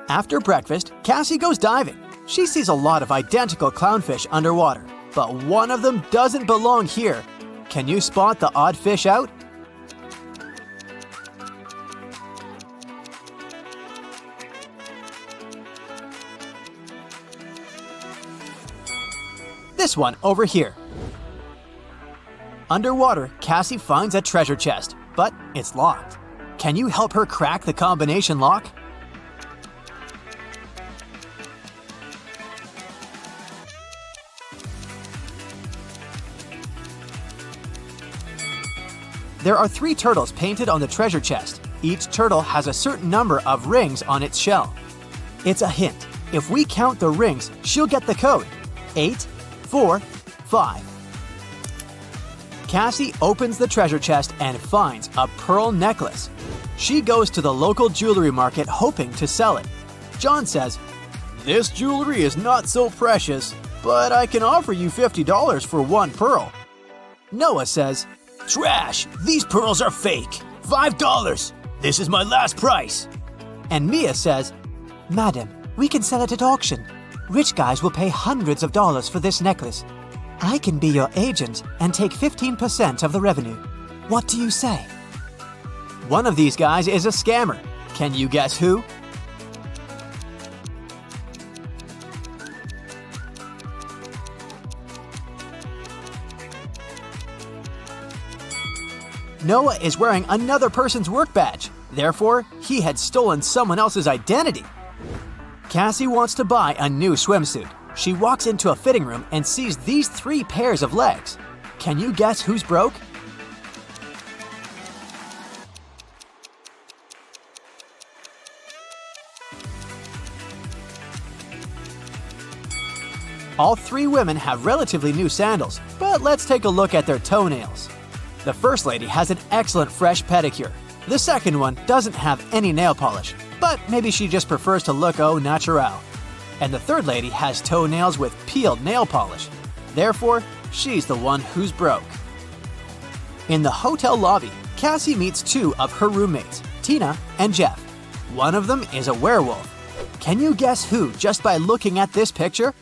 After breakfast, Cassie goes diving. She sees a lot of identical clownfish underwater, but one of them doesn't belong here. Can you spot the odd fish out? This one over here. Underwater, Cassie finds a treasure chest, but it's locked. Can you help her crack the combination lock? There are 3 turtles painted on the treasure chest. Each turtle has a certain number of rings on its shell. It's a hint. If we count the rings, she'll get the code. 8, 4, 5. Cassie opens the treasure chest and finds a pearl necklace. She goes to the local jewelry market hoping to sell it. John says, "This jewelry is not so precious, but I can offer you $50 for one pearl." Noah says, "Trash! These pearls are fake! $5! This is my last price!" And Mia says, "Madam, we can sell it at auction. Rich guys will pay hundreds of dollars for this necklace. I can be your agent and take 15% of the revenue. What do you say?" One of these guys is a scammer. Can you guess who? Noah is wearing another person's work badge. Therefore, he had stolen someone else's identity. Cassie wants to buy a new swimsuit. She walks into a fitting room and sees these 3 pairs of legs. Can you guess who's broke? All 3 women have relatively new sandals, but let's take a look at their toenails. The first lady has an excellent fresh pedicure. The second one doesn't have any nail polish, but maybe she just prefers to look au naturel. And the third lady has toenails with peeled nail polish. Therefore, she's the one who's broke. In the hotel lobby, Cassie meets 2 of her roommates, Tina and Jeff. One of them is a werewolf. Can you guess who just by looking at this picture?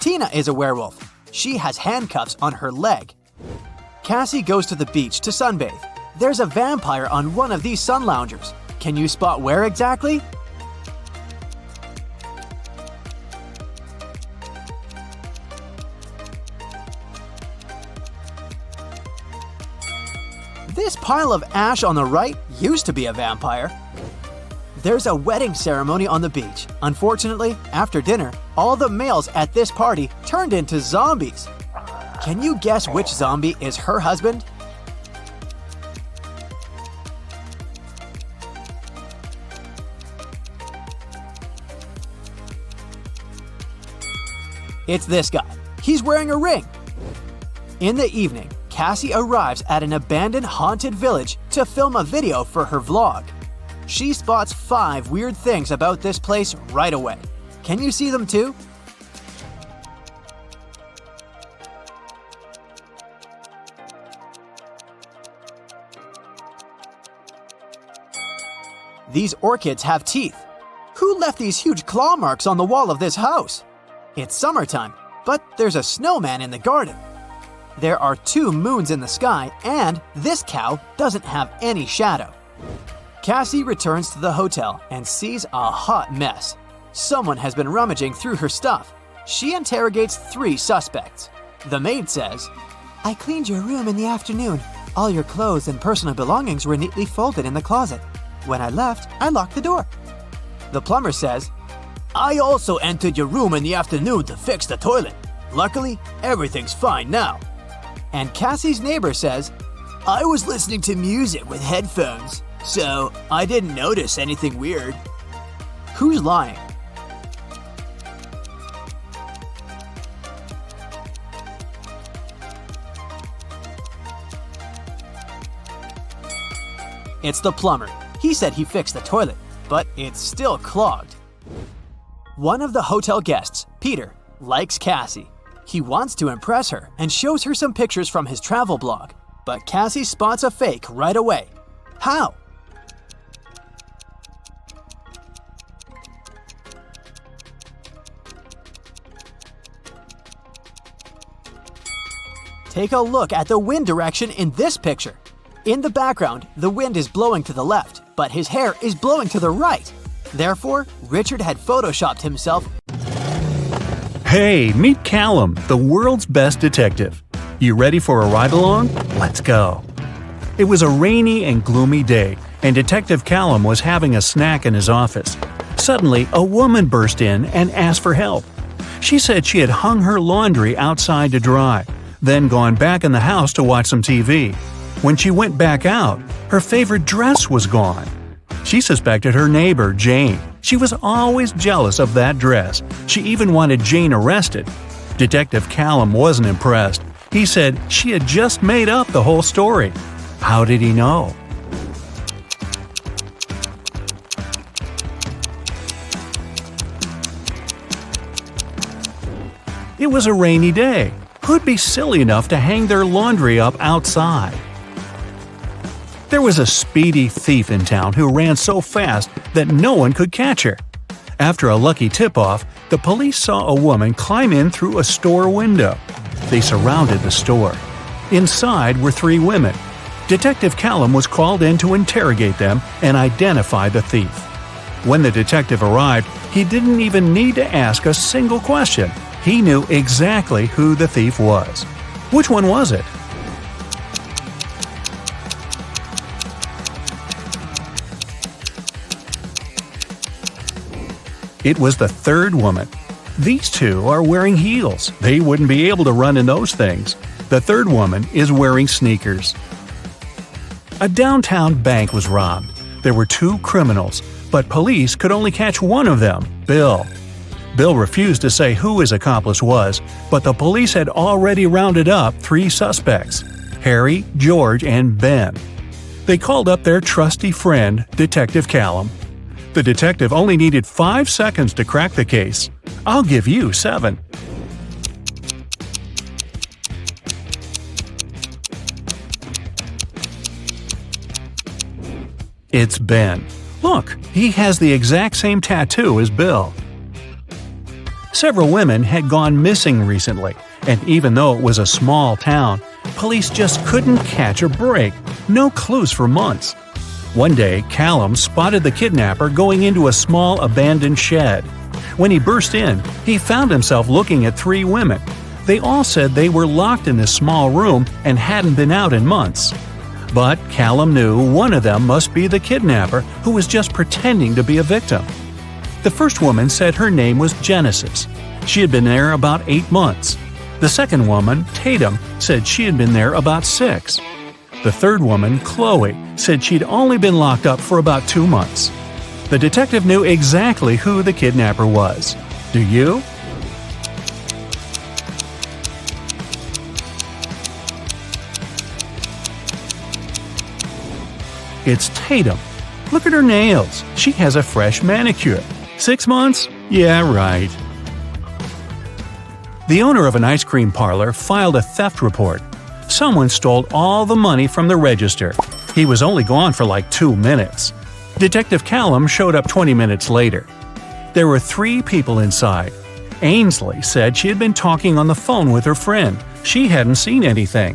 Tina is a werewolf. She has handcuffs on her leg. Cassie goes to the beach to sunbathe. There's a vampire on one of these sun loungers. Can you spot where exactly? This pile of ash on the right used to be a vampire. There's a wedding ceremony on the beach. Unfortunately, after dinner, all the males at this party turned into zombies. Can you guess which zombie is her husband? It's this guy. He's wearing a ring. In the evening, Cassie arrives at an abandoned haunted village to film a video for her vlog. She spots 5 weird things about this place right away. Can you see them too? These orchids have teeth. Who left these huge claw marks on the wall of this house? It's summertime, but there's a snowman in the garden. There are 2 moons in the sky, and this cow doesn't have any shadow. Cassie returns to the hotel and sees a hot mess. Someone has been rummaging through her stuff. She interrogates 3 suspects. The maid says, "I cleaned your room in the afternoon. All your clothes and personal belongings were neatly folded in the closet. When I left, I locked the door." The plumber says, "I also entered your room in the afternoon to fix the toilet. Luckily, everything's fine now." And Cassie's neighbor says, "I was listening to music with headphones, so I didn't notice anything weird." Who's lying? It's the plumber. He said he fixed the toilet, but it's still clogged. One of the hotel guests, Peter, likes Cassie. He wants to impress her and shows her some pictures from his travel blog, but Cassie spots a fake right away. How? Take a look at the wind direction in this picture. In the background, the wind is blowing to the left, but his hair is blowing to the right. Therefore, Richard had photoshopped himself. Hey, meet Callum, the world's best detective. You ready for a ride-along? Let's go. It was a rainy and gloomy day, and Detective Callum was having a snack in his office. Suddenly, a woman burst in and asked for help. She said she had hung her laundry outside to dry, then gone back in the house to watch some TV. When she went back out, her favorite dress was gone. She suspected her neighbor, Jane. She was always jealous of that dress. She even wanted Jane arrested. Detective Callum wasn't impressed. He said she had just made up the whole story. How did he know? It was a rainy day. Who'd be silly enough to hang their laundry up outside? There was a speedy thief in town who ran so fast that no one could catch her. After a lucky tip-off, the police saw a woman climb in through a store window. They surrounded the store. Inside were 3 women. Detective Callum was called in to interrogate them and identify the thief. When the detective arrived, he didn't even need to ask a single question. He knew exactly who the thief was. Which one was it? It was the third woman. These two are wearing heels. They wouldn't be able to run in those things. The third woman is wearing sneakers. A downtown bank was robbed. There were 2 criminals, but police could only catch one of them, Bill. Bill refused to say who his accomplice was, but the police had already rounded up 3 suspects: Harry, George, and Ben. They called up their trusty friend, Detective Callum. The detective only needed 5 seconds to crack the case. I'll give you 7. It's Ben. Look, he has the exact same tattoo as Bill. Several women had gone missing recently, and even though it was a small town, police just couldn't catch a break. No clues for months. One day, Callum spotted the kidnapper going into a small abandoned shed. When he burst in, he found himself looking at 3 women. They all said they were locked in this small room and hadn't been out in months. But Callum knew one of them must be the kidnapper who was just pretending to be a victim. The first woman said her name was Genesis. She had been there about 8 months. The second woman, Tatum, said she had been there about 6. The third woman, Chloe, said she'd only been locked up for about 2 months. The detective knew exactly who the kidnapper was. Do you? It's Tatum. Look at her nails. She has a fresh manicure. 6 months? Yeah, right. The owner of an ice cream parlor filed a theft report. Someone stole all the money from the register. He was only gone for like 2 minutes. Detective Callum showed up 20 minutes later. There were 3 people inside. Ainsley said she had been talking on the phone with her friend. She hadn't seen anything.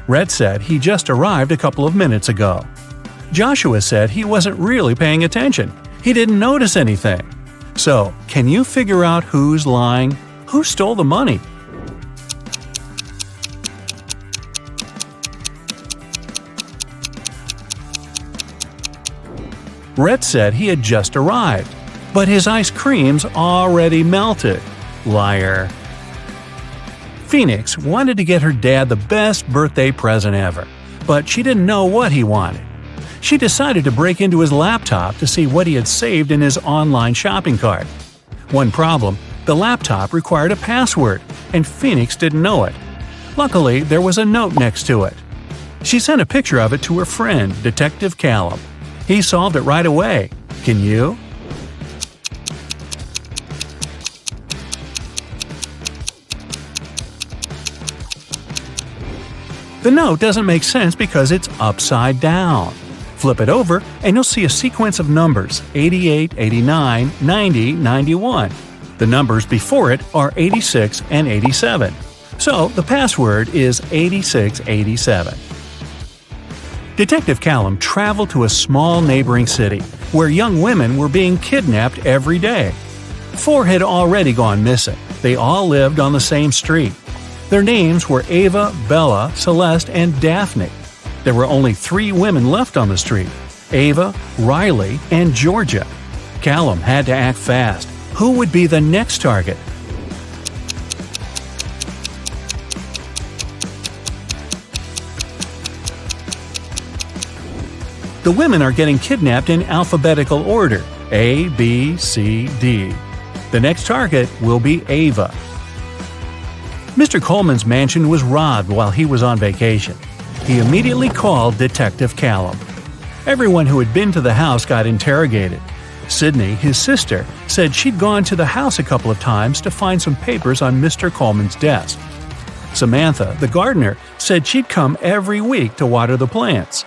Rhett said he just arrived a couple of minutes ago. Joshua said he wasn't really paying attention. He didn't notice anything. So, can you figure out who's lying? Who stole the money? Rhett said he had just arrived, but his ice cream's already melted. Liar. Phoenix wanted to get her dad the best birthday present ever, but she didn't know what he wanted. She decided to break into his laptop to see what he had saved in his online shopping cart. One problem, the laptop required a password, and Phoenix didn't know it. Luckily, there was a note next to it. She sent a picture of it to her friend, Detective Callum. He solved it right away. Can you? The note doesn't make sense because it's upside down. Flip it over and you'll see a sequence of numbers 88, 89, 90, 91. The numbers before it are 86 and 87. So the password is 8687. Detective Callum traveled to a small neighboring city where young women were being kidnapped every day. 4 had already gone missing. They all lived on the same street. Their names were Ava, Bella, Celeste, and Daphne. There were only 3 women left on the street: Ava, Riley, and Georgia. Callum had to act fast. Who would be the next target? The women are getting kidnapped in alphabetical order: A, B, C, D. The next target will be Ava. Mr. Coleman's mansion was robbed while he was on vacation. He immediately called Detective Callum. Everyone who had been to the house got interrogated. Sydney, his sister, said she'd gone to the house a couple of times to find some papers on Mr. Coleman's desk. Samantha, the gardener, said she'd come every week to water the plants.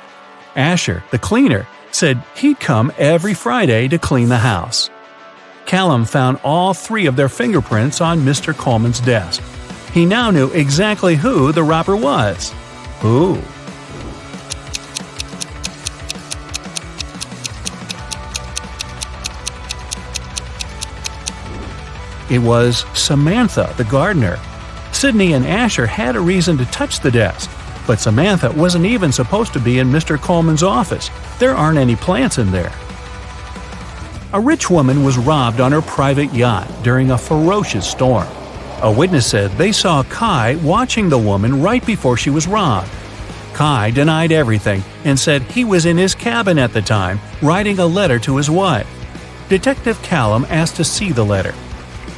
Asher, the cleaner, said he'd come every Friday to clean the house. Callum found all 3 of their fingerprints on Mr. Coleman's desk. He now knew exactly who the robber was. Who? It was Samantha, the gardener. Sydney and Asher had a reason to touch the desk, but Samantha wasn't even supposed to be in Mr. Coleman's office. There aren't any plants in there. A rich woman was robbed on her private yacht during a ferocious storm. A witness said they saw Kai watching the woman right before she was robbed. Kai denied everything and said he was in his cabin at the time, writing a letter to his wife. Detective Callum asked to see the letter.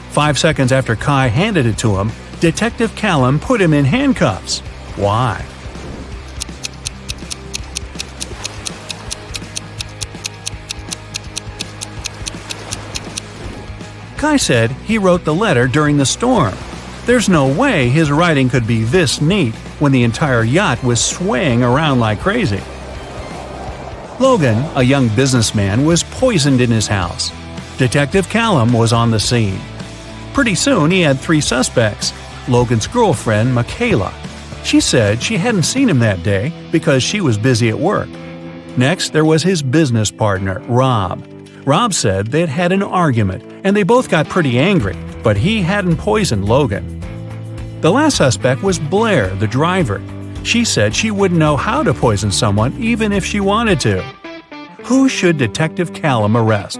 5 seconds after Kai handed it to him, Detective Callum put him in handcuffs. Why? Kai said he wrote the letter during the storm. There's no way his writing could be this neat when the entire yacht was swaying around like crazy. Logan, a young businessman, was poisoned in his house. Detective Callum was on the scene. Pretty soon he had 3 suspects. Logan's girlfriend, Michaela. She said she hadn't seen him that day because she was busy at work. Next, there was his business partner, Rob. Rob said they'd had an argument and they both got pretty angry, but he hadn't poisoned Logan. The last suspect was Blair, the driver. She said she wouldn't know how to poison someone even if she wanted to. Who should Detective Callum arrest?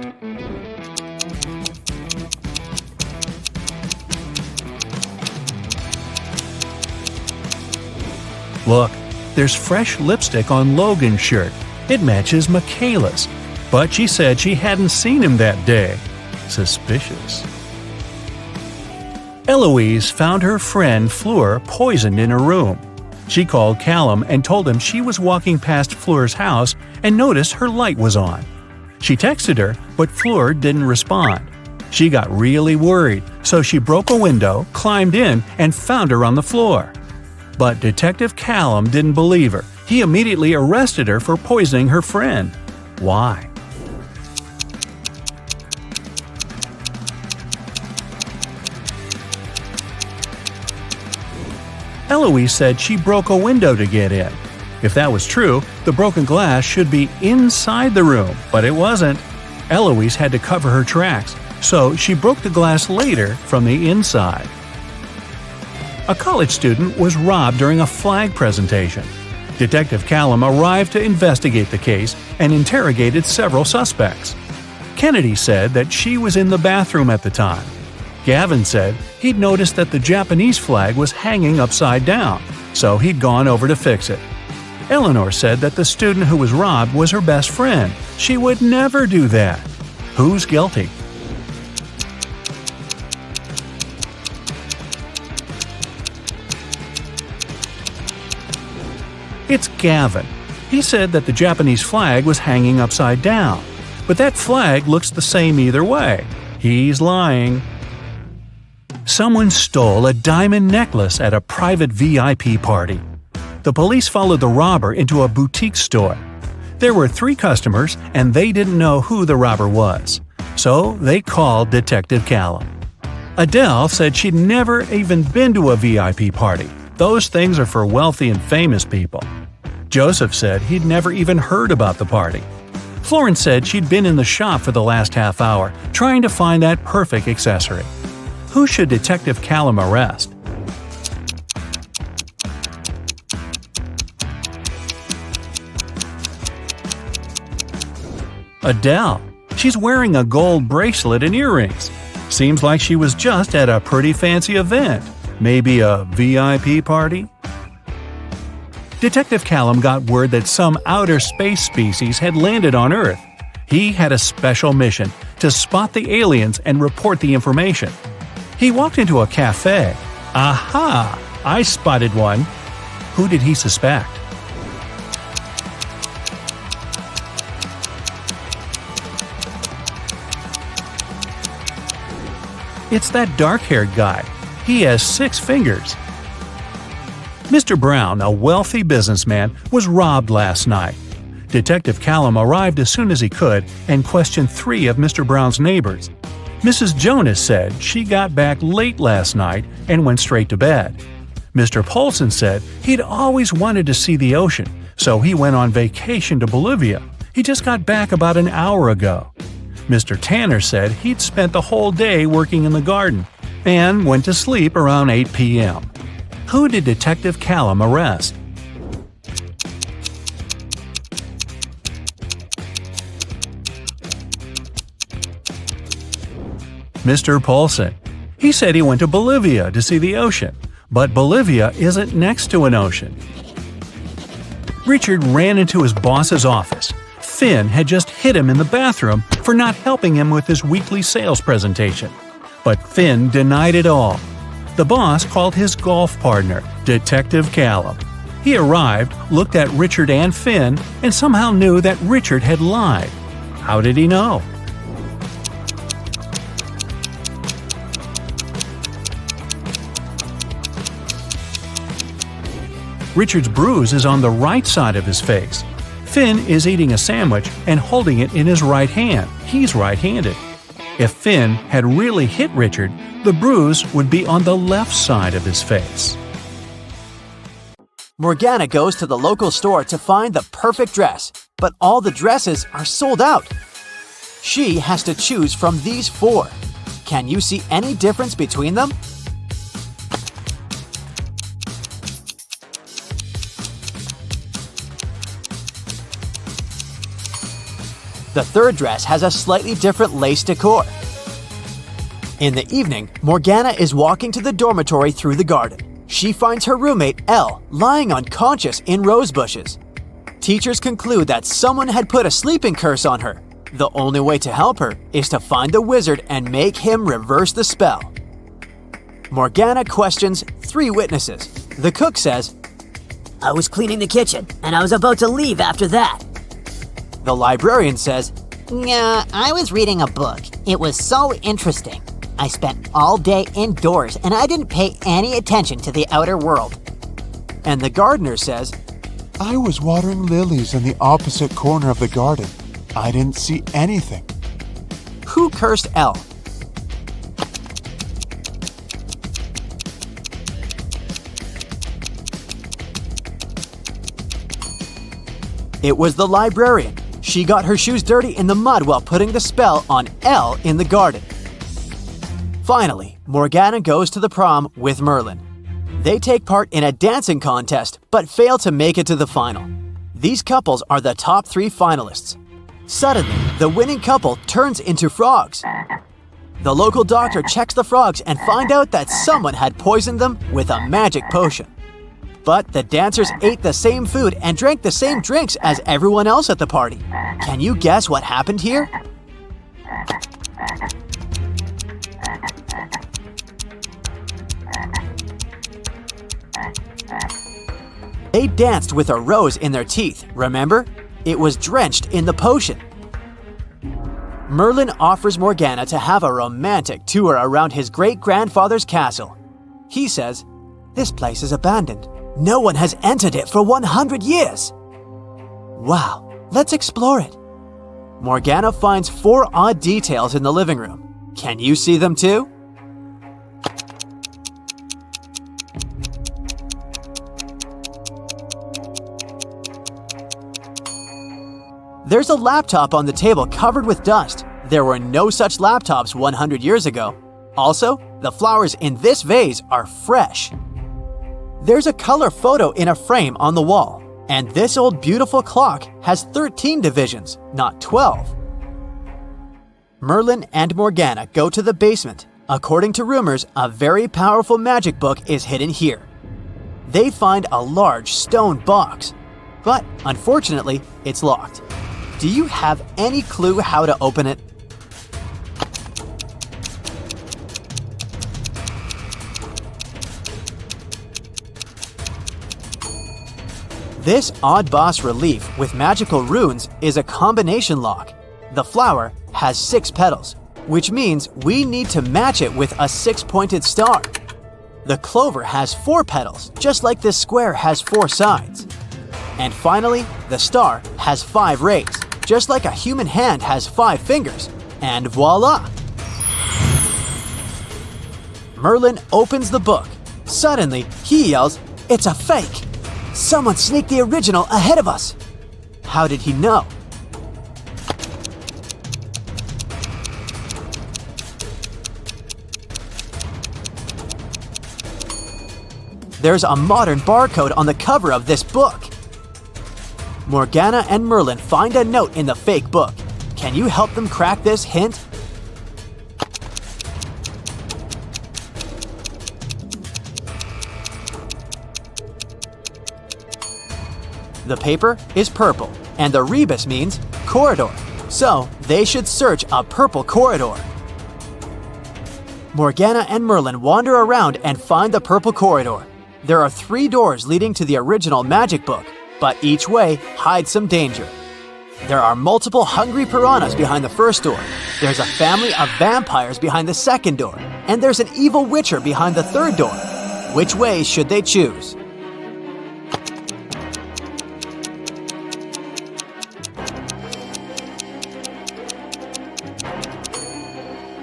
Look, there's fresh lipstick on Logan's shirt. It matches Michaela's. But she said she hadn't seen him that day. Suspicious. Eloise found her friend Fleur poisoned in her room. She called Callum and told him she was walking past Fleur's house and noticed her light was on. She texted her, but Fleur didn't respond. She got really worried, so she broke a window, climbed in, and found her on the floor. But Detective Callum didn't believe her. He immediately arrested her for poisoning her friend. Why? Eloise said she broke a window to get in. If that was true, the broken glass should be inside the room, but it wasn't. Eloise had to cover her tracks, so she broke the glass later from the inside. A college student was robbed during a flag presentation. Detective Callum arrived to investigate the case and interrogated several suspects. Kennedy said that she was in the bathroom at the time. Gavin said he'd noticed that the Japanese flag was hanging upside down, so he'd gone over to fix it. Eleanor said that the student who was robbed was her best friend. She would never do that. Who's guilty? It's Gavin. He said that the Japanese flag was hanging upside down, but that flag looks the same either way. He's lying. Someone stole a diamond necklace at a private VIP party. The police followed the robber into a boutique store. There were 3 customers, and they didn't know who the robber was. So they called Detective Callum. Adele said she'd never even been to a VIP party. Those things are for wealthy and famous people. Joseph said he'd never even heard about the party. Florence said she'd been in the shop for the last half hour, trying to find that perfect accessory. Who should Detective Callum arrest? Adele. She's wearing a gold bracelet and earrings. Seems like she was just at a pretty fancy event. Maybe a VIP party? Detective Callum got word that some outer space species had landed on Earth. He had a special mission to spot the aliens and report the information. He walked into a cafe. Aha! I spotted one. Who did he suspect? It's that dark-haired guy. He has 6 fingers. Mr. Brown, a wealthy businessman, was robbed last night. Detective Callum arrived as soon as he could and questioned 3 of Mr. Brown's neighbors. Mrs. Jonas said she got back late last night and went straight to bed. Mr. Polson said he'd always wanted to see the ocean, so he went on vacation to Bolivia. He just got back about an hour ago. Mr. Tanner said he'd spent the whole day working in the garden and went to sleep around 8 p.m. Who did Detective Callum arrest? Mr. Polson. He said he went to Bolivia to see the ocean, but Bolivia isn't next to an ocean. Richard ran into his boss's office. Finn had just hit him in the bathroom for not helping him with his weekly sales presentation. But Finn denied it all. The boss called his golf partner, Detective Callum. He arrived, looked at Richard and Finn, and somehow knew that Richard had lied. How did he know? Richard's bruise is on the right side of his face. Finn is eating a sandwich and holding it in his right hand. He's right-handed. If Finn had really hit Richard, the bruise would be on the left side of his face. Morgana goes to the local store to find the perfect dress, but all the dresses are sold out. She has to choose from these 4. Can you see any difference between them? The 3rd dress has a slightly different lace decor. In the evening, Morgana is walking to the dormitory through the garden. She finds her roommate, Elle, lying unconscious in rose bushes. Teachers conclude that someone had put a sleeping curse on her. The only way to help her is to find the wizard and make him reverse the spell. Morgana questions 3 witnesses. The cook says, I was cleaning the kitchen, and I was about to leave after that. The librarian says, Yeah, I was reading a book. It was so interesting. I spent all day indoors and I didn't pay any attention to the outer world. And the gardener says, I was watering lilies in the opposite corner of the garden. I didn't see anything. Who cursed Elle? It was the librarian. She got her shoes dirty in the mud while putting the spell on Elle in the garden. Finally, Morgana goes to the prom with Merlin. They take part in a dancing contest but fail to make it to the final. These couples are the top 3 finalists. Suddenly, the winning couple turns into frogs. The local doctor checks the frogs and finds out that someone had poisoned them with a magic potion. But the dancers ate the same food and drank the same drinks as everyone else at the party. Can you guess what happened here? They danced with a rose in their teeth, remember? It was drenched in the potion. Merlin offers Morgana to have a romantic tour around his great-grandfather's castle. He says, "This place is abandoned. No one has entered it for 100 years. Wow, let's explore it. Morgana finds 4 odd details in the living room. Can you see them too? There's a laptop on the table covered with dust. There were no such laptops 100 years ago. Also, the flowers in this vase are fresh. There's a color photo in a frame on the wall, and this old beautiful clock has 13 divisions, not 12. Merlin and Morgana go to the basement. According to rumors, a very powerful magic book is hidden here. They find a large stone box, but unfortunately, it's locked. Do you have any clue how to open it? This odd boss relief with magical runes is a combination lock. The flower has 6 petals, which means we need to match it with a 6-pointed star. The clover has 4 petals, just like this square has 4 sides. And finally, the star has 5 rays, just like a human hand has 5 fingers. And voila! Merlin opens the book. Suddenly, he yells, "It's a fake! Someone sneaked the original ahead of us!" How did he know? There's a modern barcode on the cover of this book. Morgana and Merlin find a note in the fake book. Can you help them crack this hint? The paper is purple, and the rebus means corridor, so they should search a purple corridor. Morgana and Merlin wander around and find the purple corridor. There are 3 doors leading to the original magic book, but each way hides some danger. There are multiple hungry piranhas behind the first door. There's a family of vampires behind the second door, and there's an evil witcher behind the third door. Which way should they choose?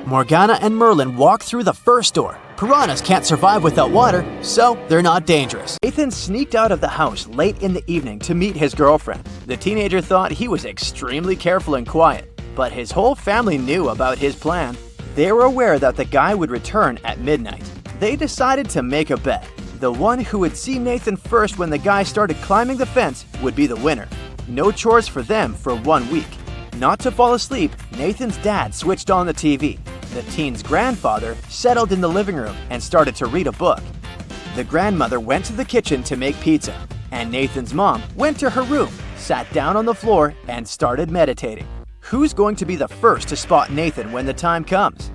Morgana and Merlin walk through the first door. Piranhas can't survive without water, so they're not dangerous. Nathan sneaked out of the house late in the evening to meet his girlfriend. The teenager thought he was extremely careful and quiet, but his whole family knew about his plan. They were aware that the guy would return at midnight. They decided to make a bet. The one who would see Nathan first when the guy started climbing the fence would be the winner. No chores for them for 1 week. Not to fall asleep, Nathan's dad switched on the TV. The teen's grandfather settled in the living room and started to read a book. The grandmother went to the kitchen to make pizza, and Nathan's mom went to her room, sat down on the floor, and started meditating. Who's going to be the first to spot Nathan when the time comes?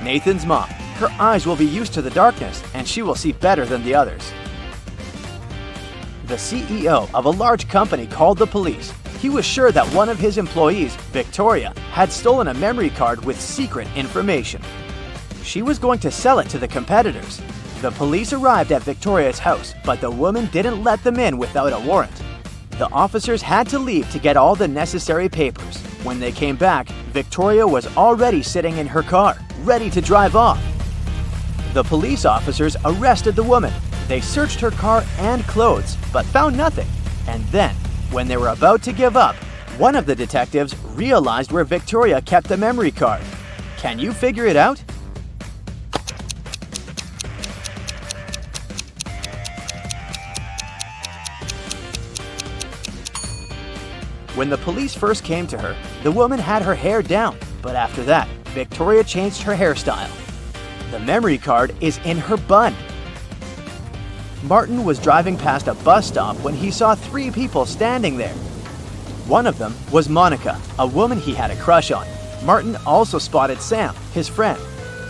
Nathan's mom. Her eyes will be used to the darkness, and she will see better than the others. The CEO of a large company called the police. He was sure that one of his employees, Victoria, had stolen a memory card with secret information. She was going to sell it to the competitors. The police arrived at Victoria's house, but the woman didn't let them in without a warrant. The officers had to leave to get all the necessary papers. When they came back, Victoria was already sitting in her car, ready to drive off. The police officers arrested the woman. They searched her car and clothes, but found nothing. And then, when they were about to give up, one of the detectives realized where Victoria kept the memory card. Can you figure it out? When the police first came to her, the woman had her hair down, but after that, Victoria changed her hairstyle. The memory card is in her bun. Martin was driving past a bus stop when he saw 3 people standing there. One of them was Monica, a woman he had a crush on. Martin also spotted Sam, his friend,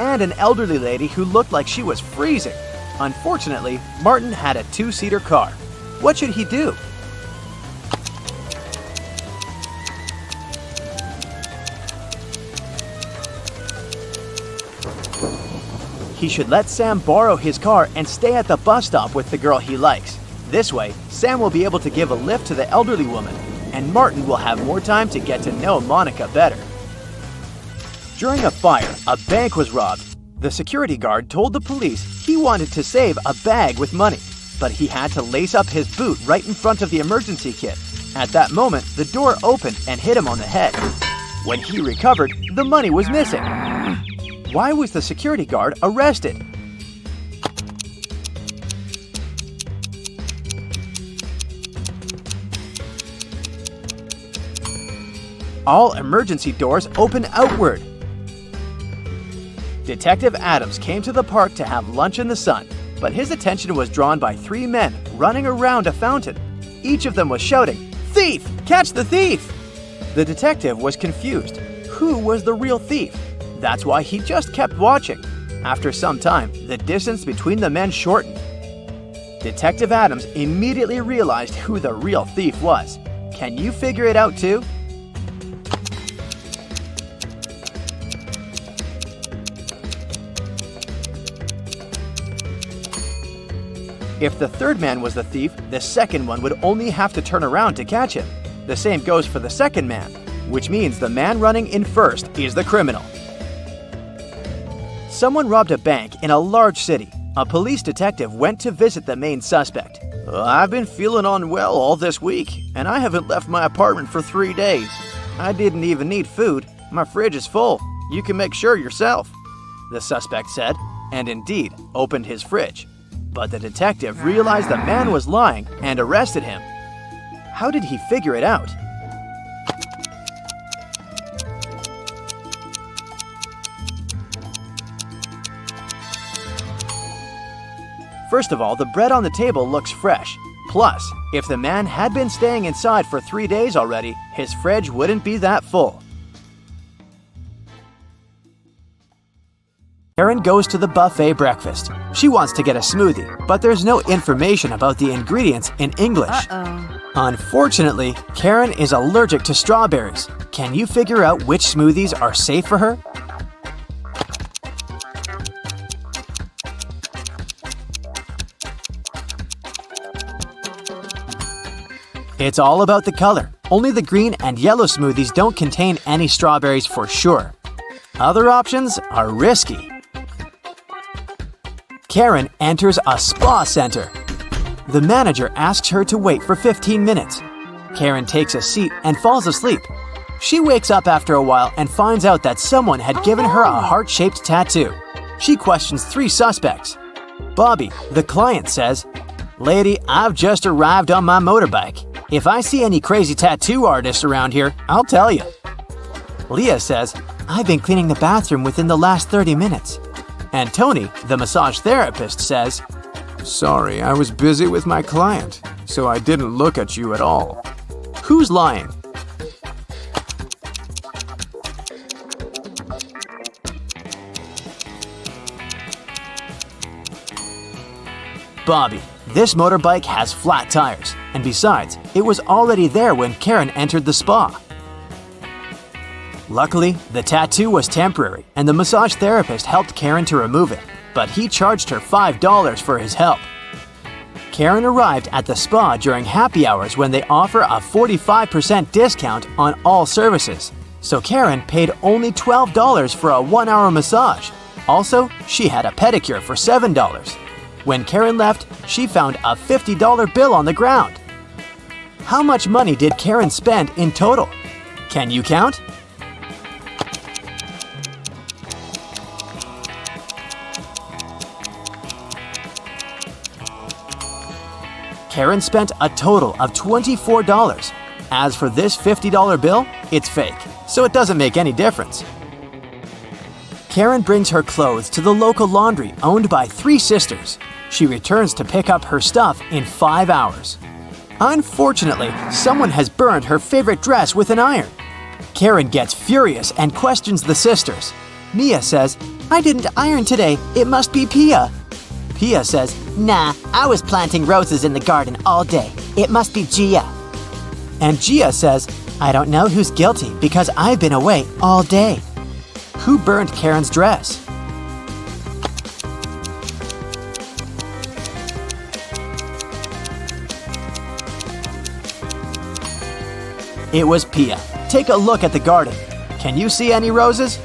and an elderly lady who looked like she was freezing. Unfortunately, Martin had a 2-seater car. What should he do? he should let Sam borrow his car and stay at the bus stop with the girl he likes. This way, Sam will be able to give a lift to the elderly woman, and Martin will have more time to get to know Monica better. During a fire, a bank was robbed. The security guard told the police he wanted to save a bag with money, but he had to lace up his boot right in front of the emergency kit. At that moment, the door opened and hit him on the head. When he recovered, the money was missing. Why was the security guard arrested? All emergency doors open outward. Detective Adams came to the park to have lunch in the sun, but his attention was drawn by 3 men running around a fountain. Each of them was shouting, "Thief! Catch the thief!" The detective was confused. Who was the real thief? That's why he just kept watching. After some time, the distance between the men shortened. Detective Adams immediately realized who the real thief was. Can you figure it out too? If the third man was the thief, the second one would only have to turn around to catch him. The same goes for the second man, which means the man running in first is the criminal. Someone robbed a bank in a large city. A police detective went to visit the main suspect. "I've been feeling unwell all this week, and I haven't left my apartment for 3 days. I didn't even need food. My fridge is full. You can make sure yourself," the suspect said, and indeed opened his fridge. But the detective realized the man was lying and arrested him. How did he figure it out? First of all, the bread on the table looks fresh. Plus, if the man had been staying inside for 3 days already, his fridge wouldn't be that full. Karen goes to the buffet breakfast. She wants to get a smoothie, but there's no information about the ingredients in English. Unfortunately, Karen is allergic to strawberries. Can you figure out which smoothies are safe for her? It's all about the color. Only the green and yellow smoothies don't contain any strawberries for sure. Other options are risky. Karen enters a spa center. The manager asks her to wait for 15 minutes. Karen takes a seat and falls asleep. She wakes up after a while and finds out that someone had given her a heart-shaped tattoo. She questions 3 suspects. Bobby, the client, says, "Lady, I've just arrived on my motorbike. If I see any crazy tattoo artists around here, I'll tell you." Leah says, "I've been cleaning the bathroom within the last 30 minutes. And Tony, the massage therapist, says, "Sorry, I was busy with my client, so I didn't look at you at all." Who's lying? Bobby. This motorbike has flat tires, and besides, it was already there when Karen entered the spa. Luckily, the tattoo was temporary, and the massage therapist helped Karen to remove it, but he charged her $5 for his help. Karen arrived at the spa during happy hours when they offer a 45% discount on all services, so Karen paid only $12 for a 1-hour massage. Also, she had a pedicure for $7. When Karen left, she found a $50 bill on the ground. How much money did Karen spend in total? Can you count? Karen spent a total of $24. As for this $50 bill, it's fake, so it doesn't make any difference. Karen brings her clothes to the local laundry owned by 3 sisters. She returns to pick up her stuff in 5 hours. Unfortunately, someone has burned her favorite dress with an iron. Karen gets furious and questions the sisters. Mia says, "I didn't iron today, it must be Pia." Pia says, "Nah, I was planting roses in the garden all day. It must be Gia." And Gia says, "I don't know who's guilty because I've been away all day." Who burned Karen's dress? It was Pia. Take a look at the garden. Can you see any roses?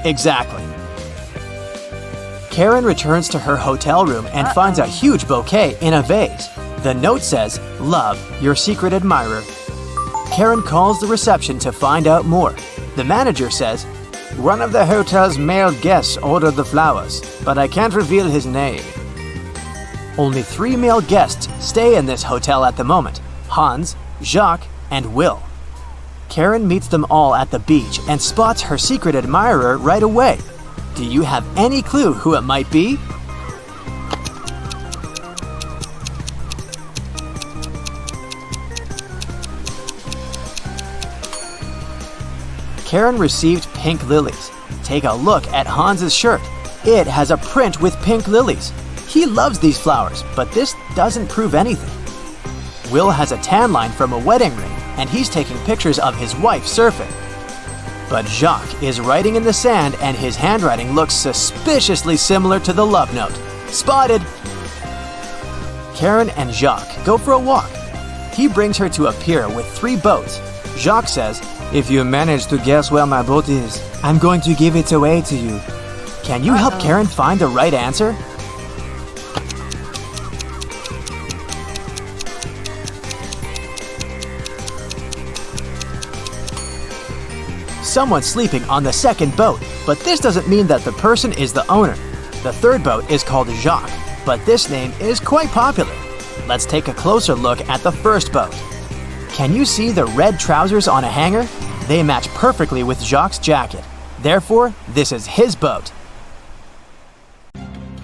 Exactly. Karen returns to her hotel room and finds a huge bouquet in a vase. The note says, "Love, your secret admirer." Karen calls the reception to find out more. The manager says, "One of the hotel's male guests ordered the flowers, but I can't reveal his name." Only 3 male guests stay in this hotel at the moment: Hans, Jacques, and Will. Karen meets them all at the beach and spots her secret admirer right away. Do you have any clue who it might be? Karen received pink lilies. Take a look at Hans's shirt. It has a print with pink lilies. He loves these flowers, but this doesn't prove anything. Will has a tan line from a wedding ring, and he's taking pictures of his wife surfing. But Jacques is writing in the sand, and his handwriting looks suspiciously similar to the love note. Spotted! Karen and Jacques go for a walk. He brings her to a pier with 3 boats. Jacques says, "If you manage to guess where my boat is, I'm going to give it away to you." Can you help Karen find the right answer? Someone's sleeping on the second boat, but this doesn't mean that the person is the owner. The third boat is called Jacques, but this name is quite popular. Let's take a closer look at the first boat. Can you see the red trousers on a hanger? They match perfectly with Jacques' jacket. Therefore, this is his boat.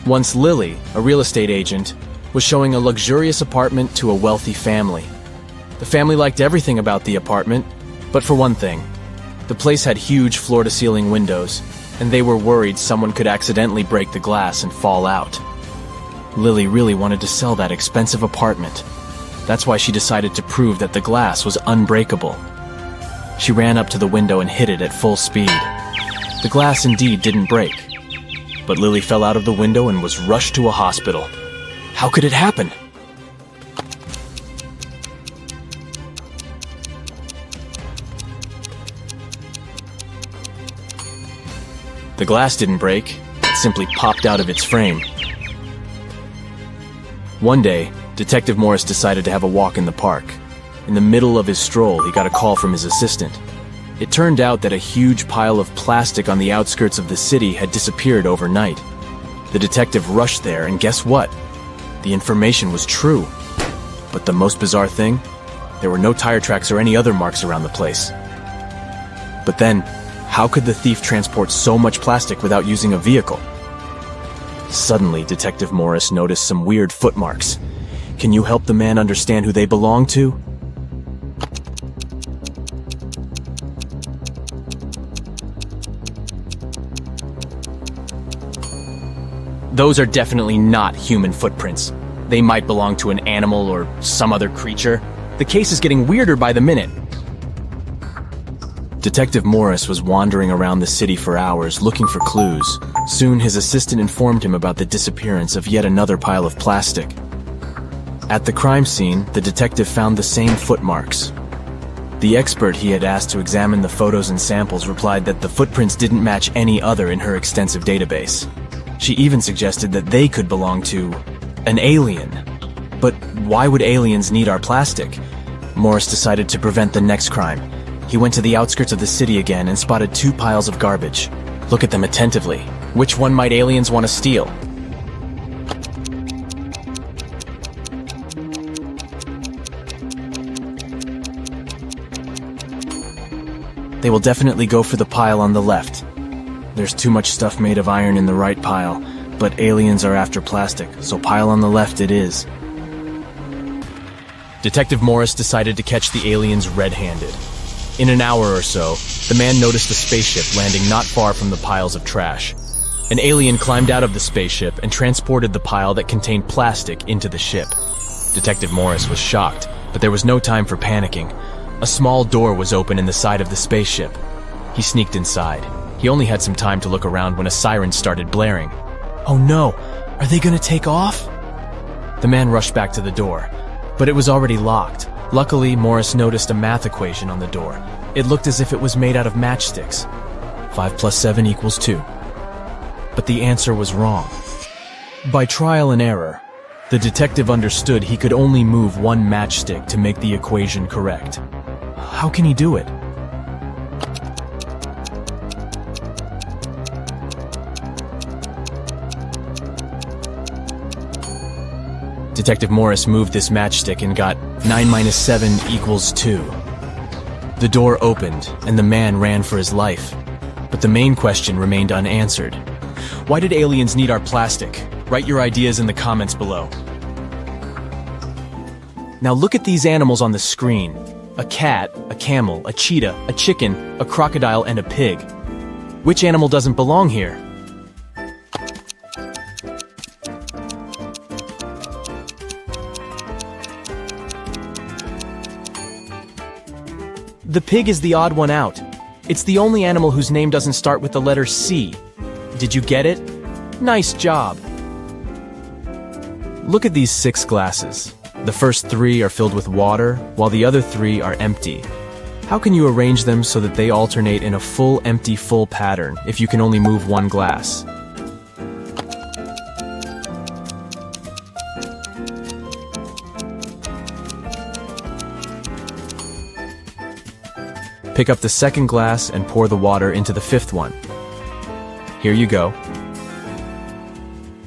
Once Lily, a real estate agent, was showing a luxurious apartment to a wealthy family. The family liked everything about the apartment, but for one thing. The place had huge floor-to-ceiling windows, and they were worried someone could accidentally break the glass and fall out. Lily really wanted to sell that expensive apartment. That's why she decided to prove that the glass was unbreakable. She ran up to the window and hit it at full speed. The glass indeed didn't break, but Lily fell out of the window and was rushed to a hospital. How could it happen? The glass didn't break, it simply popped out of its frame. One day, Detective Morris decided to have a walk in the park. In the middle of his stroll, he got a call from his assistant. It turned out that a huge pile of plastic on the outskirts of the city had disappeared overnight. The detective rushed there, and guess what? The information was true. But the most bizarre thing? There were no tire tracks or any other marks around the place. But then, how could the thief transport so much plastic without using a vehicle? Suddenly, Detective Morris noticed some weird footmarks. Can you help the man understand who they belong to? Those are definitely not human footprints. They might belong to an animal or some other creature. The case is getting weirder by the minute. Detective Morris was wandering around the city for hours looking for clues. Soon his assistant informed him about the disappearance of yet another pile of plastic. At the crime scene, the detective found the same footmarks. The expert he had asked to examine the photos and samples replied that the footprints didn't match any other in her extensive database. She even suggested that they could belong to an alien. But why would aliens need our plastic? Morris decided to prevent the next crime. He went to the outskirts of the city again and spotted 2 piles of garbage. Look at them attentively. Which one might aliens want to steal? They will definitely go for the pile on the left. There's too much stuff made of iron in the right pile, but aliens are after plastic, so pile on the left it is. Detective Morris decided to catch the aliens red-handed. In an hour or so, the man noticed a spaceship landing not far from the piles of trash. An alien climbed out of the spaceship and transported the pile that contained plastic into the ship. Detective Morris was shocked, but there was no time for panicking. A small door was open in the side of the spaceship. He sneaked inside. He only had some time to look around when a siren started blaring. Oh no, are they gonna take off? The man rushed back to the door, but it was already locked. Luckily, Morris noticed a math equation on the door. It looked as if it was made out of matchsticks. 5 plus 7 equals 2. But the answer was wrong. By trial and error, the detective understood he could only move one matchstick to make the equation correct. How can he do it? Detective Morris moved this matchstick and got 9 minus 7 equals 2. The door opened, and the man ran for his life. But the main question remained unanswered. Why did aliens need our plastic? Write your ideas in the comments below. Now look at these animals on the screen. A cat, a camel, a cheetah, a chicken, a crocodile, and a pig. Which animal doesn't belong here? The pig is the odd one out. It's the only animal whose name doesn't start with the letter C. Did you get it? Nice job. Look at these 6 glasses. The first 3 are filled with water, while the other 3 are empty. How can you arrange them so that they alternate in a full empty full pattern if you can only move one glass? Pick up the second glass and pour the water into the 5th one. Here you go.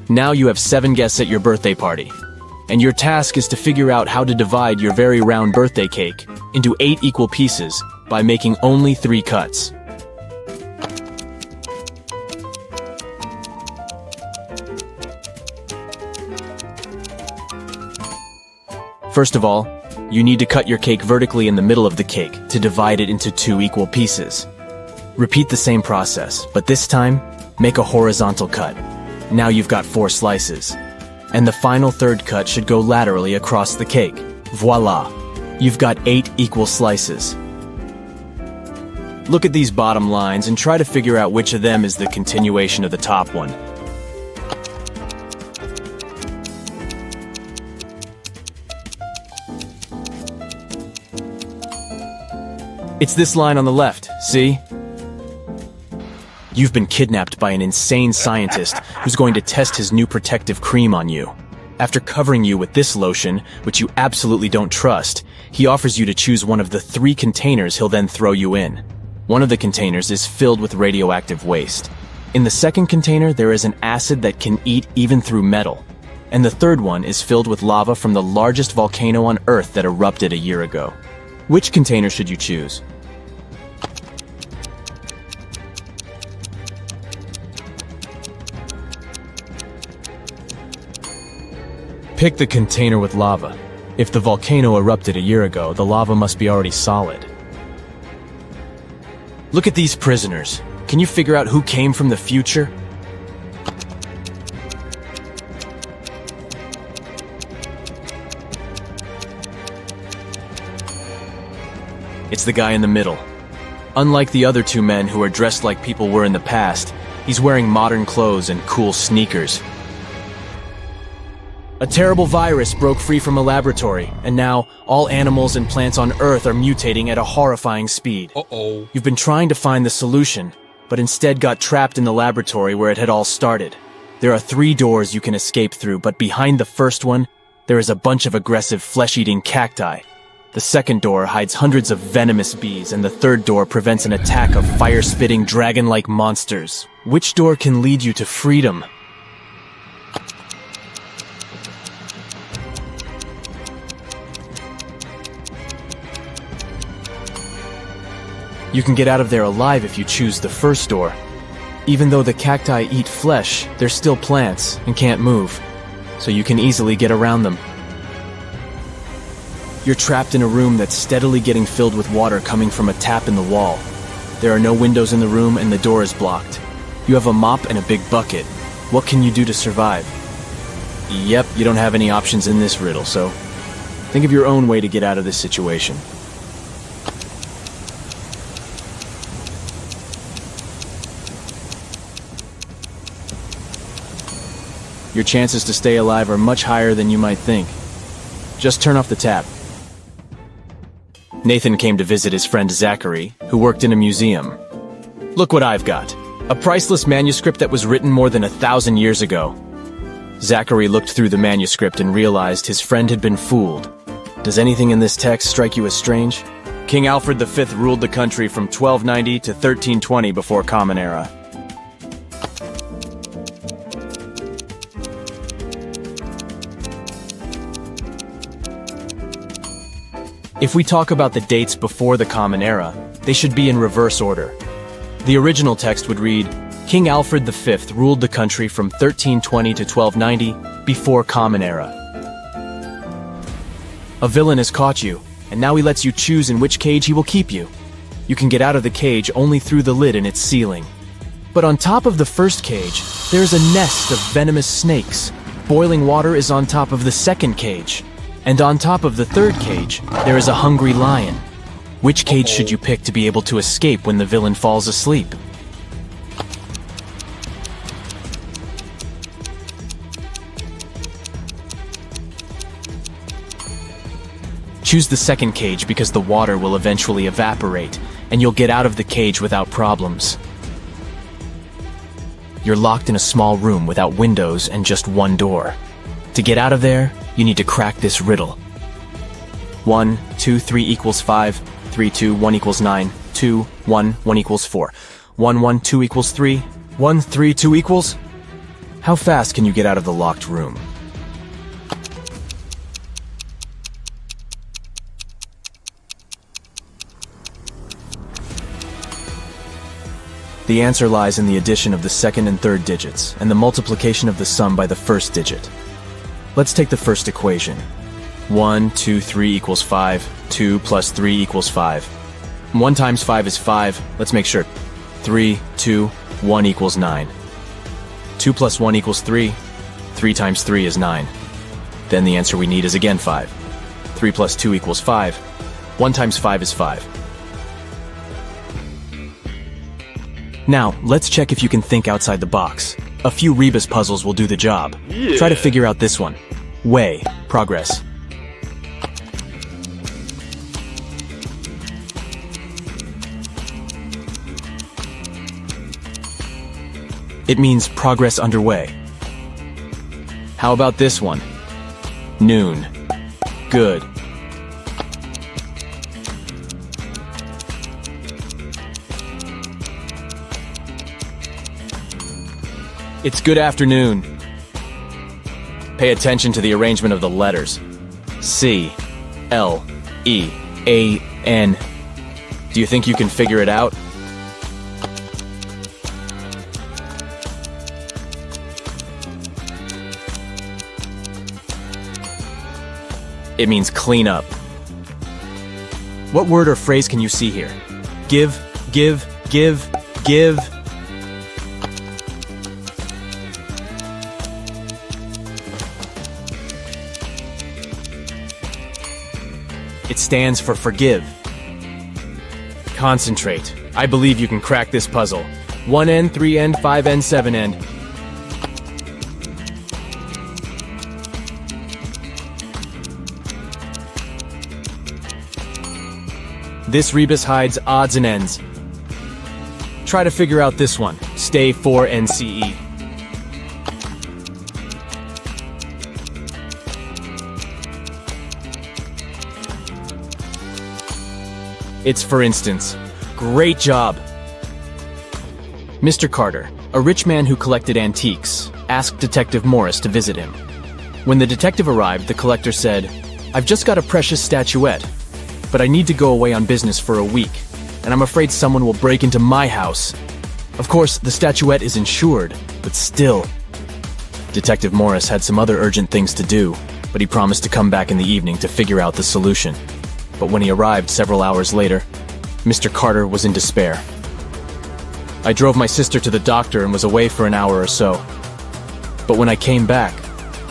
Now you have 7 guests at your birthday party. And your task is to figure out how to divide your very round birthday cake into 8 equal pieces by making only 3 cuts. First of all, you need to cut your cake vertically in the middle of the cake to divide it into 2 equal pieces. Repeat the same process, but this time, make a horizontal cut. Now you've got 4 slices. And the final 3rd cut should go laterally across the cake. Voila! You've got 8 equal slices. Look at these bottom lines and try to figure out which of them is the continuation of the top one. It's this line on the left, see? You've been kidnapped by an insane scientist who's going to test his new protective cream on you. After covering you with this lotion, which you absolutely don't trust, he offers you to choose one of the 3 containers he'll then throw you in. One of the containers is filled with radioactive waste. In the second container, there is an acid that can eat even through metal. And the third one is filled with lava from the largest volcano on Earth that erupted a year ago. Which container should you choose? Pick the container with lava. If the volcano erupted a year ago, the lava must be already solid. Look at these prisoners. Can you figure out who came from the future? It's the guy in the middle. Unlike the other 2 men who are dressed like people were in the past, he's wearing modern clothes and cool sneakers. A terrible virus broke free from a laboratory, and now all animals and plants on Earth are mutating at a horrifying speed. Uh-oh. You've been trying to find the solution, but instead got trapped in the laboratory where it had all started. There are 3 doors you can escape through, but behind the first one, there is a bunch of aggressive flesh-eating cacti. The second door hides hundreds of venomous bees, and the third door prevents an attack of fire-spitting dragon-like monsters. Which door can lead you to freedom? You can get out of there alive if you choose the first door. Even though the cacti eat flesh, they're still plants and can't move, so you can easily get around them. You're trapped in a room that's steadily getting filled with water coming from a tap in the wall. There are no windows in the room and the door is blocked. You have a mop and a big bucket. What can you do to survive? Yep, you don't have any options in this riddle, so think of your own way to get out of this situation. Your chances to stay alive are much higher than you might think. Just turn off the tap. Nathan came to visit his friend Zachary, who worked in a museum. Look what I've got. A priceless manuscript that was written more than 1,000 years ago. Zachary looked through the manuscript and realized his friend had been fooled. Does anything in this text strike you as strange? King Alfred V ruled the country from 1290 to 1320 before Common Era. If we talk about the dates before the Common Era, they should be in reverse order. The original text would read, King Alfred V ruled the country from 1320 to 1290 before Common Era. A villain has caught you, and now he lets you choose in which cage he will keep you. You can get out of the cage only through the lid in its ceiling. But on top of the first cage, there is a nest of venomous snakes. Boiling water is on top of the second cage. And on top of the third cage, there is a hungry lion. Which cage should you pick to be able to escape when the villain falls asleep? Choose the second cage because the water will eventually evaporate, and you'll get out of the cage without problems. You're locked in a small room without windows and just one door. To get out of there, you need to crack this riddle. 1, 2, 3 equals 5, 3, 2, 1 equals 9, 2, 1, 1 equals 4, 1, 1, 2 equals 3, 1, 3, 2 equals... How fast can you get out of the locked room? The answer lies in the addition of the second and third digits, and the multiplication of the sum by the first digit. Let's take the first equation. 1, 2, 3 equals 5, 2 plus 3 equals 5. 1 times 5 is 5, let's make sure. 3, 2, 1 equals 9. 2 plus 1 equals 3, 3 times 3 is 9. Then the answer we need is again 5. 3 plus 2 equals 5, 1 times 5 is 5. Now, let's check if you can think outside the box. A few Rebus puzzles will do the job. Try to figure out this one. Weigh, progress. It means progress underway. How about this one? Noon. Good. It's good afternoon. Pay attention to the arrangement of the letters. C, L, E, A, N. Do you think you can figure it out? It means clean up. What word or phrase can you see here? Give, give, give, give. It stands for forgive. Concentrate. I believe you can crack this puzzle. 1N, 3N, 5N, 7N. This Rebus hides odds and ends. Try to figure out this one. Stay 4NCE. It's for instance. Great job! Mr. Carter, a rich man who collected antiques, asked Detective Morris to visit him. When the detective arrived, the collector said, "I've just got a precious statuette, but I need to go away on business for a week, and I'm afraid someone will break into my house." Of course, the statuette is insured, but still. Detective Morris had some other urgent things to do, but he promised to come back in the evening to figure out the solution. But when he arrived several hours later, Mr. Carter was in despair. I drove my sister to the doctor and was away for an hour or so. But when I came back,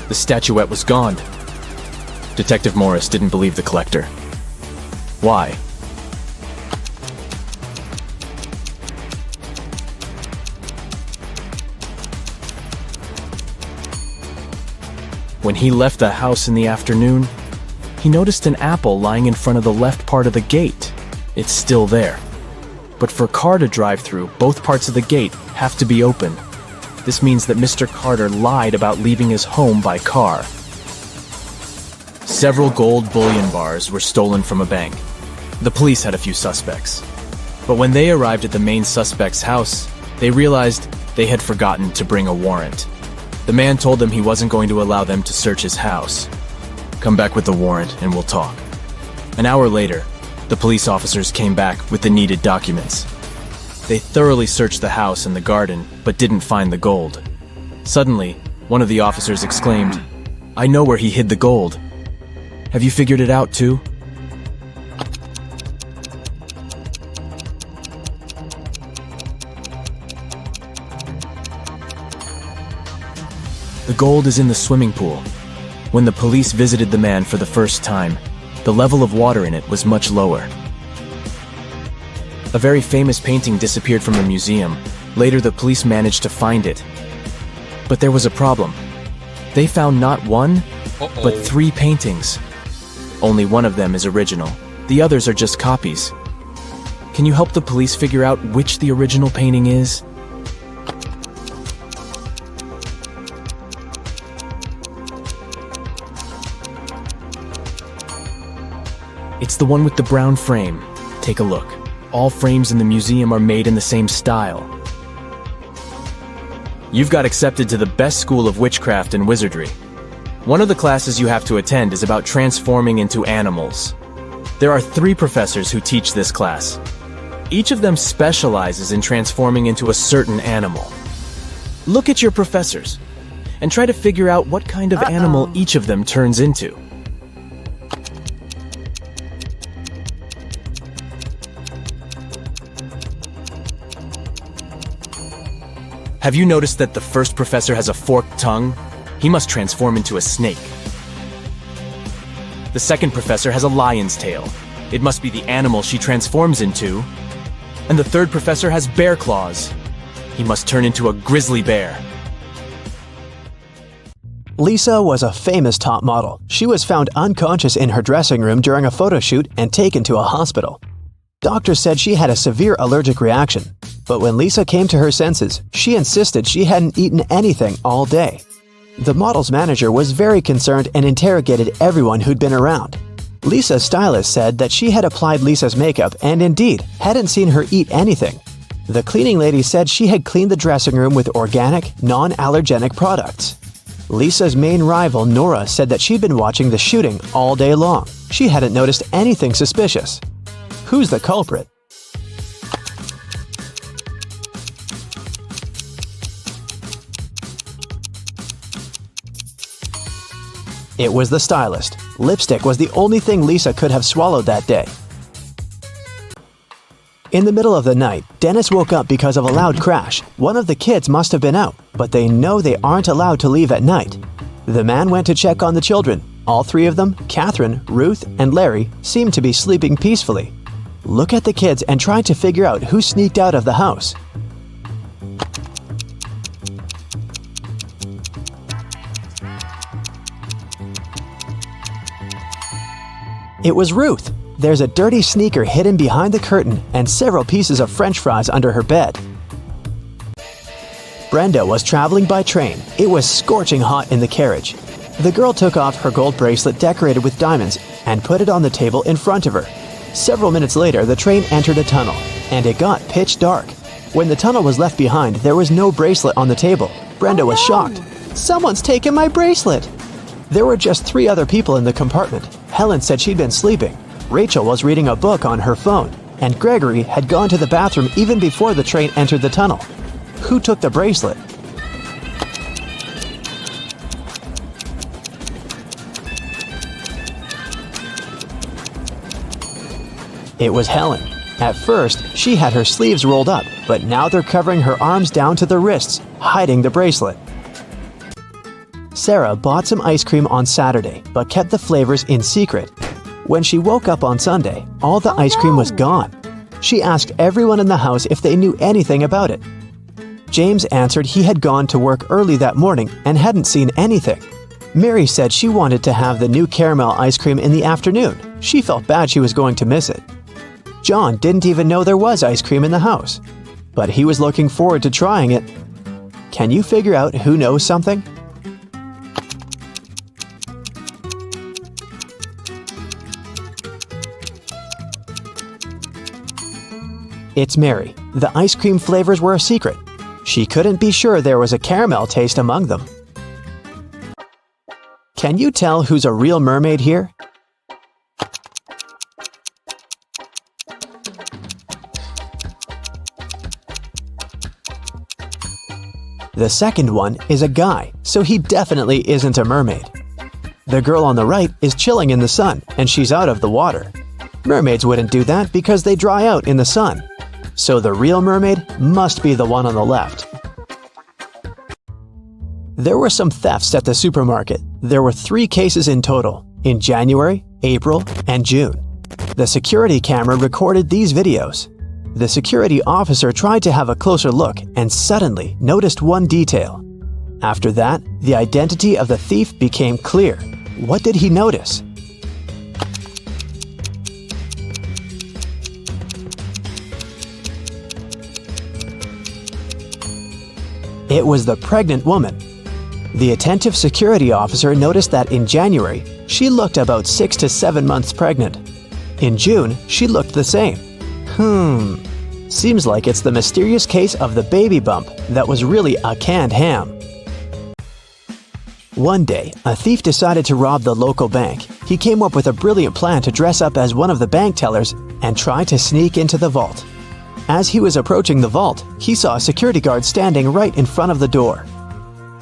the statuette was gone. Detective Morris didn't believe the collector. Why? When he left the house in the afternoon, he noticed an apple lying in front of the left part of the gate. It's still there. But for a car to drive through, both parts of the gate have to be open. This means that Mr. Carter lied about leaving his home by car. Several gold bullion bars were stolen from a bank. The police had a few suspects. But when they arrived at the main suspect's house, they realized they had forgotten to bring a warrant. The man told them he wasn't going to allow them to search his house. Come back with the warrant and we'll talk. An hour later, the police officers came back with the needed documents. They thoroughly searched the house and the garden, but didn't find the gold. Suddenly, one of the officers exclaimed, "I know where he hid the gold. Have you figured it out too?" The gold is in the swimming pool. When the police visited the man for the first time, the level of water in it was much lower. A very famous painting disappeared from the museum. Later, the police managed to find it. But there was a problem. They found not one, but 3 paintings. Only one of them is original. The others are just copies. Can you help the police figure out which the original painting is? It's the one with the brown frame. Take a look. All frames in the museum are made in the same style. You've got accepted to the best school of witchcraft and wizardry. One of the classes you have to attend is about transforming into animals. There are 3 professors who teach this class. Each of them specializes in transforming into a certain animal. Look at your professors and try to figure out what kind of animal each of them turns into. Have you noticed that the first professor has a forked tongue? He must transform into a snake. The second professor has a lion's tail. It must be the animal she transforms into. And the third professor has bear claws. He must turn into a grizzly bear. Lisa was a famous top model. She was found unconscious in her dressing room during a photo shoot and taken to a hospital. Doctors said she had a severe allergic reaction. But when Lisa came to her senses, she insisted she hadn't eaten anything all day. The model's manager was very concerned and interrogated everyone who'd been around. Lisa's stylist said that she had applied Lisa's makeup and indeed hadn't seen her eat anything. The cleaning lady said she had cleaned the dressing room with organic, non-allergenic products. Lisa's main rival, Nora, said that she'd been watching the shooting all day long. She hadn't noticed anything suspicious. Who's the culprit? It was the stylist. Lipstick was the only thing Lisa could have swallowed that day. In the middle of the night, Dennis woke up because of a loud crash. One of the kids must have been out, but they know they aren't allowed to leave at night. The man went to check on the children. All 3 of them, Catherine, Ruth, and Larry, seemed to be sleeping peacefully. Look at the kids and try to figure out who sneaked out of the house. It was Ruth. There's a dirty sneaker hidden behind the curtain and several pieces of French fries under her bed. Brenda was traveling by train. It was scorching hot in the carriage. The girl took off her gold bracelet decorated with diamonds and put it on the table in front of her. Several minutes later, the train entered a tunnel, and it got pitch dark. When the tunnel was left behind, there was no bracelet on the table. Brenda was shocked. "Someone's taken my bracelet!" There were just 3 other people in the compartment. Helen said she'd been sleeping. Rachel was reading a book on her phone, and Gregory had gone to the bathroom even before the train entered the tunnel. Who took the bracelet? It was Helen. At first, she had her sleeves rolled up, but now they're covering her arms down to the wrists, hiding the bracelet. Sarah bought some ice cream on Saturday, but kept the flavors in secret. When she woke up on Sunday, all the ice cream was gone. She asked everyone in the house if they knew anything about it. James answered he had gone to work early that morning and hadn't seen anything. Mary said she wanted to have the new caramel ice cream in the afternoon. She felt bad she was going to miss it. John didn't even know there was ice cream in the house, but he was looking forward to trying it. Can you figure out who knows something? It's Mary. The ice cream flavors were a secret. She couldn't be sure there was a caramel taste among them. Can you tell who's a real mermaid here? The second one is a guy, so he definitely isn't a mermaid. The girl on the right is chilling in the sun, and she's out of the water. Mermaids wouldn't do that because they dry out in the sun. So the real mermaid must be the one on the left. There were some thefts at the supermarket. There were 3 cases in total, in January, April, and June. The security camera recorded these videos. The security officer tried to have a closer look and suddenly noticed one detail. After that, the identity of the thief became clear. What did he notice? It was the pregnant woman. The attentive security officer noticed that in January, she looked about 6 to 7 months pregnant. In June, she looked the same. Seems like it's the mysterious case of the baby bump that was really a canned ham. One day, a thief decided to rob the local bank. He came up with a brilliant plan to dress up as one of the bank tellers and try to sneak into the vault. As he was approaching the vault, he saw a security guard standing right in front of the door.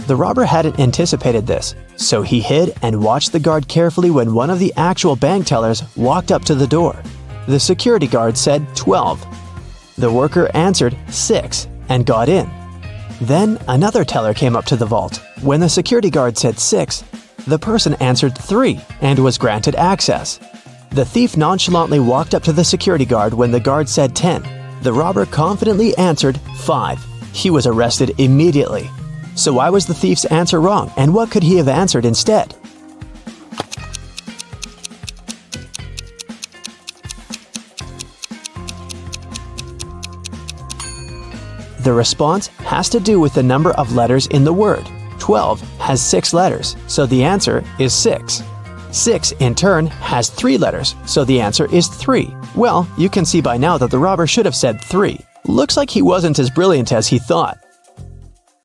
The robber hadn't anticipated this, so he hid and watched the guard carefully when one of the actual bank tellers walked up to the door. The security guard said 12. The worker answered 6 and got in. Then another teller came up to the vault. When the security guard said 6, the person answered 3 and was granted access. The thief nonchalantly walked up to the security guard when the guard said 10. The robber confidently answered 5. He was arrested immediately. So why was the thief's answer wrong, and what could he have answered instead? The response has to do with the number of letters in the word. 12 has 6 letters, so the answer is 6. 6, in turn, has 3 letters, so the answer is 3. Well, you can see by now that the robber should have said 3. Looks like he wasn't as brilliant as he thought.